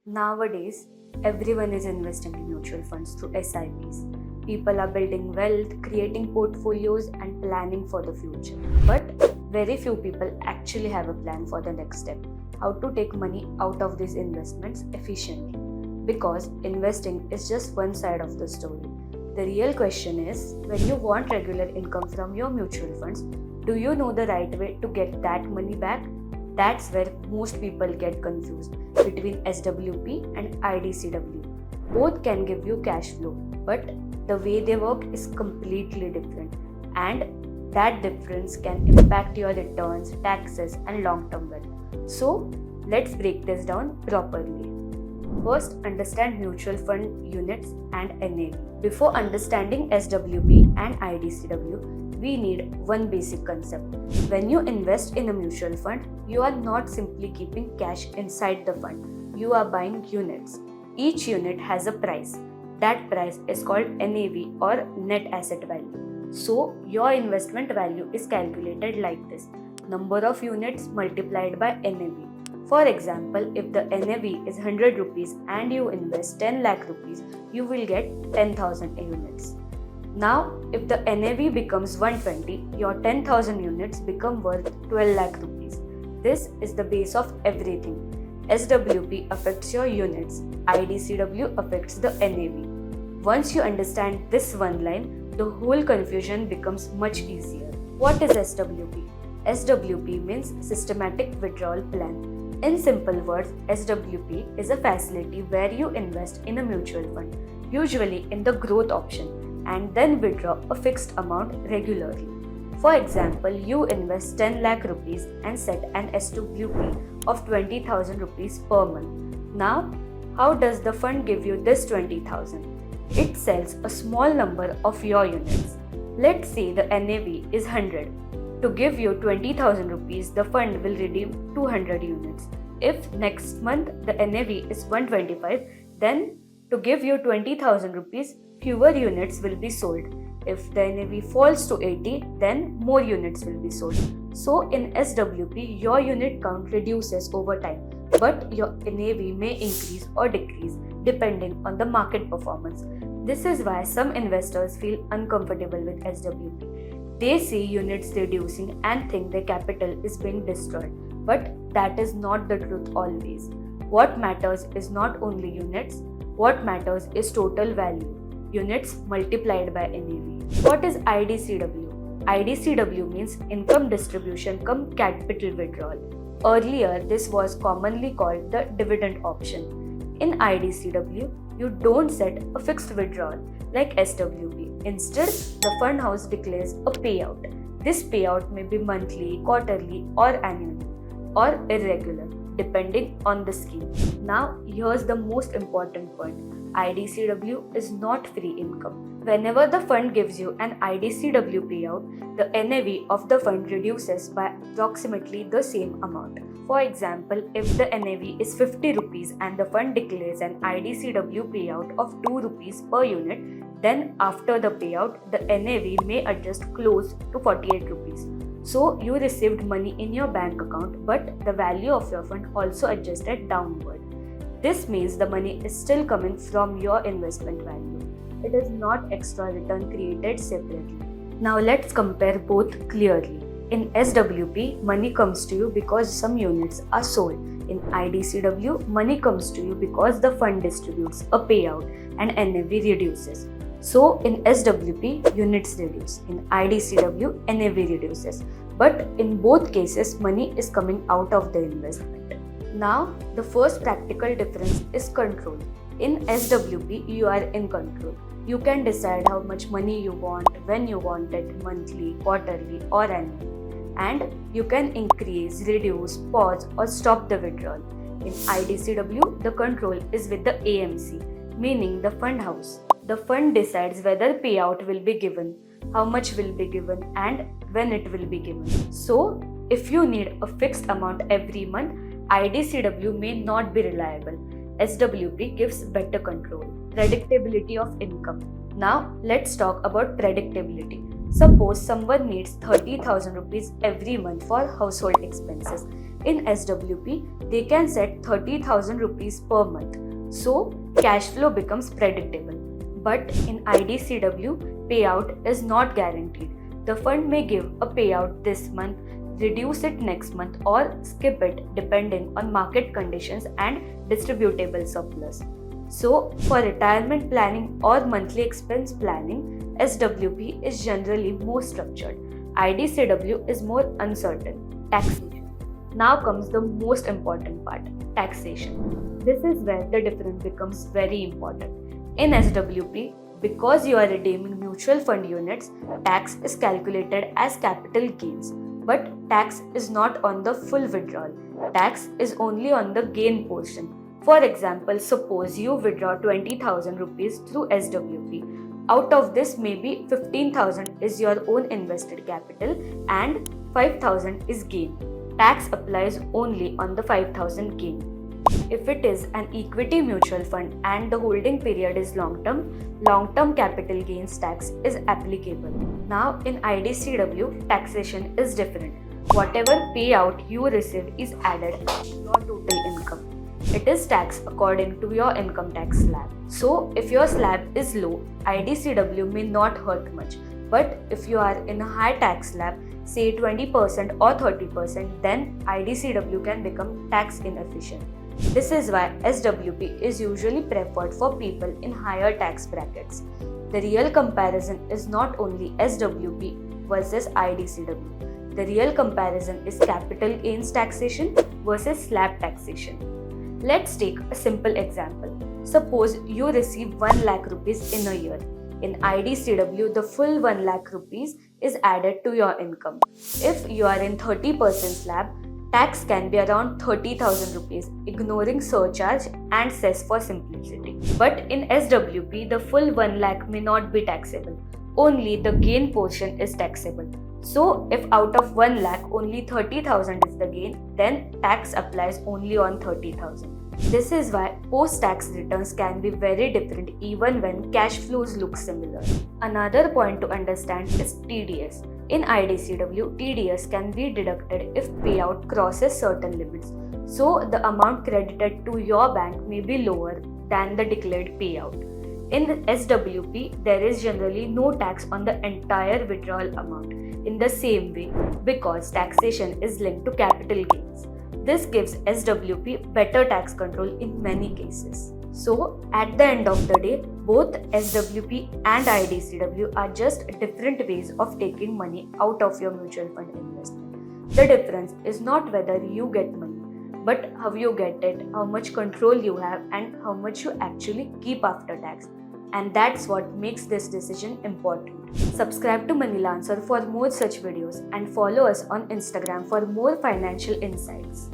Nowadays, everyone is investing in mutual funds through SIPs. People are building wealth, creating portfolios, and planning for the future. But very few people actually have a plan for the next step, how to take money out of these investments efficiently. Because investing is just one side of the story. The real question is, when you want regular income from your mutual funds, do you know the right way to get that money back? That's where most people get confused between SWP and IDCW. Both can give you cash flow, but the way they work is completely different, and that difference can impact your returns, taxes, and long term wealth. So, let's break this down properly. First, understand mutual fund units and NAV. Before understanding SWP and IDCW, we need one basic concept. When you invest in a mutual fund, you are not simply keeping cash inside the fund, you are buying units. Each unit has a price. That price is called NAV or net asset value. So, your investment value is calculated like this: number of units multiplied by NAV. For example, if the NAV is 100 rupees and you invest 10 lakh rupees, you will get 10,000 units. Now, if the NAV becomes 120, your 10,000 units become worth 12 lakh rupees. This is the base of everything. SWP affects your units, IDCW affects the NAV. Once you understand this one line, the whole confusion becomes much easier. What is SWP? SWP means Systematic Withdrawal Plan. In simple words, SWP is a facility where you invest in a mutual fund, usually in the growth option, and then withdraw a fixed amount regularly. For example, you invest 10 lakh rupees and set an SWP of 20,000 rupees per month. Now, how does the fund give you this 20,000? It sells a small number of your units. Let's say the NAV is 100. To give you 20,000 rupees, the fund will redeem 200 units. If next month the NAV is 125, then to give you 20,000 rupees, fewer units will be sold. If the NAV falls to 80, then more units will be sold. So in SWP, your unit count reduces over time, but your NAV may increase or decrease depending on the market performance. This is why some investors feel uncomfortable with SWP. They see units reducing and think their capital is being destroyed, but that is not the truth always. What matters is not only units, what matters is total value, units multiplied by NAV. What is IDCW? IDCW means Income Distribution cum Capital Withdrawal. Earlier, this was commonly called the dividend option. In IDCW, you don't set a fixed withdrawal like SWP. Instead, the fund house declares a payout. This payout may be monthly, quarterly, or annually, or irregular, depending on the scheme. Now, here's the most important point. IDCW is not free income. Whenever the fund gives you an IDCW payout, the NAV of the fund reduces by approximately the same amount. For example, if the NAV is 50 rupees and the fund declares an IDCW payout of 2 rupees per unit, then after the payout, the NAV may adjust close to 48 rupees. So you received money in your bank account, but the value of your fund also adjusted downward. This means the money is still coming from your investment value. It is not extra return created separately. Now let's compare both clearly. In SWP, money comes to you because some units are sold. In IDCW, money comes to you because the fund distributes a payout and NAV reduces. So in SWP, units reduce. In IDCW, NAV reduces. But in both cases, money is coming out of the investment. Now, the first practical difference is control. In SWP, you are in control. You can decide how much money you want, when you want it, monthly, quarterly, or annually. And you can increase, reduce, pause, or stop the withdrawal. In IDCW, the control is with the AMC, meaning the fund house. The fund decides whether payout will be given, how much will be given, and when it will be given. So, if you need a fixed amount every month, IDCW may not be reliable. SWP gives better control. Predictability of income. Now, let's talk about predictability. Suppose someone needs 30,000 rupees every month for household expenses. In SWP, they can set 30,000 rupees per month, so cash flow becomes predictable. But in IDCW, payout is not guaranteed. The fund may give a payout this month, reduce it next month, or skip it depending on market conditions and distributable surplus. So, for retirement planning or monthly expense planning, SWP is generally more structured. IDCW is more uncertain. Taxation. Now comes the most important part, taxation. This is where the difference becomes very important. In SWP, because you are redeeming mutual fund units, tax is calculated as capital gains. But tax is not on the full withdrawal. Tax is only on the gain portion. For example, suppose you withdraw 20,000 rupees through SWP. Out of this, maybe 15,000 is your own invested capital and 5,000 is gain. Tax applies only on the 5,000 gain. If it is an equity mutual fund and the holding period is long-term capital gains tax is applicable. Now in IDCW, taxation is different. Whatever payout you receive is added to your total income. It is taxed according to your income tax slab. So if your slab is low, IDCW may not hurt much. But if you are in a high tax slab, say 20% or 30%, then IDCW can become tax inefficient. This is why SWP is usually preferred for people in higher tax brackets. The real comparison is not only SWP versus IDCW. The real comparison is capital gains taxation versus slab taxation. Let's take a simple example. Suppose you receive 1 lakh rupees in a year. In IDCW, the full 1 lakh rupees is added to your income. If you are in 30% slab, tax can be around 30,000 rupees, ignoring surcharge and cess for simplicity. But in SWP, the full 1 lakh may not be taxable. Only the gain portion is taxable. So, if out of 1 lakh only 30,000 is the gain, then tax applies only on 30,000. This is why post-tax returns can be very different even when cash flows look similar. Another point to understand is TDS. In IDCW, TDS can be deducted if payout crosses certain limits. So, the amount credited to your bank may be lower than the declared payout. In SWP, there is generally no tax on the entire withdrawal amount in the same way because taxation is linked to capital gains. This gives SWP better tax control in many cases. So, at the end of the day, both SWP and IDCW are just different ways of taking money out of your mutual fund investment. The difference is not whether you get money, but how you get it, how much control you have, and how much you actually keep after tax. And that's what makes this decision important. Subscribe to Money Lancer for more such videos and follow us on Instagram for more financial insights.